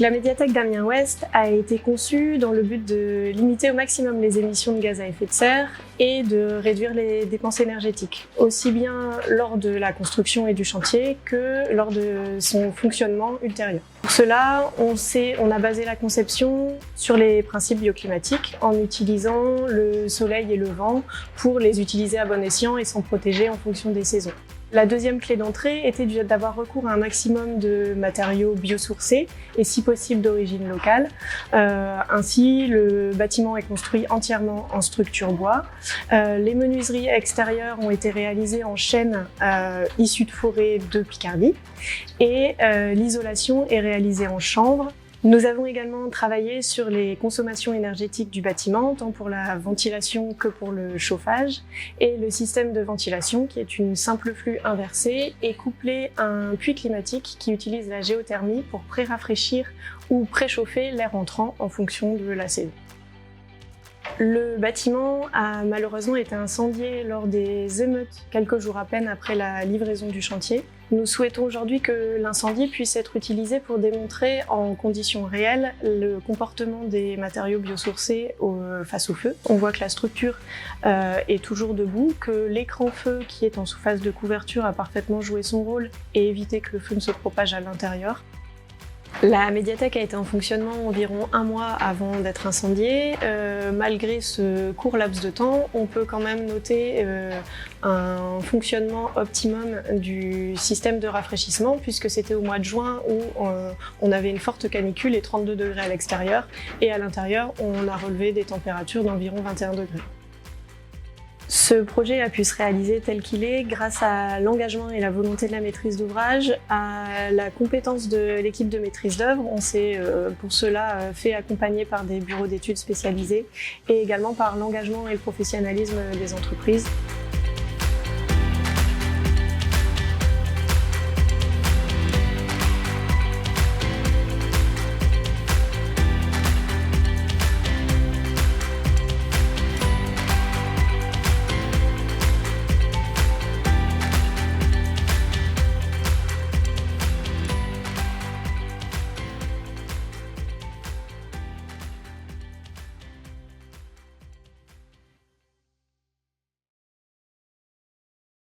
La médiathèque d'Amiens-Ouest a été conçue dans le but de limiter au maximum les émissions de gaz à effet de serre et de réduire les dépenses énergétiques, aussi bien lors de la construction et du chantier que lors de son fonctionnement ultérieur. Pour cela, on a basé la conception sur les principes bioclimatiques en utilisant le soleil et le vent pour les utiliser à bon escient et s'en protéger en fonction des saisons. La deuxième clé d'entrée était d'avoir recours à un maximum de matériaux biosourcés et si possible d'origine locale. Ainsi, le bâtiment est construit entièrement en structure bois. Les menuiseries extérieures ont été réalisées en chêne issu de forêts de Picardie et l'isolation est réalisée en chanvre. Nous avons également travaillé sur les consommations énergétiques du bâtiment, tant pour la ventilation que pour le chauffage, et le système de ventilation qui est une simple flux inversée et couplé à un puits climatique qui utilise la géothermie pour pré-rafraîchir ou préchauffer l'air entrant en fonction de la saison. Le bâtiment a malheureusement été incendié lors des émeutes quelques jours à peine après la livraison du chantier. Nous souhaitons aujourd'hui que l'incendie puisse être utilisé pour démontrer en conditions réelles le comportement des matériaux biosourcés face au feu. On voit que la structure est toujours debout, que l'écran feu qui est en sous-phase de couverture a parfaitement joué son rôle et évité que le feu ne se propage à l'intérieur. La médiathèque a été en fonctionnement environ 1 mois avant d'être incendiée. Malgré ce court laps de temps, on peut quand même noter un fonctionnement optimum du système de rafraîchissement puisque c'était au mois de juin où on avait une forte canicule et 32 degrés à l'extérieur et à l'intérieur on a relevé des températures d'environ 21 degrés. Ce projet a pu se réaliser tel qu'il est grâce à l'engagement et la volonté de la maîtrise d'ouvrage, à la compétence de l'équipe de maîtrise d'œuvre. On s'est pour cela fait accompagner par des bureaux d'études spécialisés et également par l'engagement et le professionnalisme des entreprises.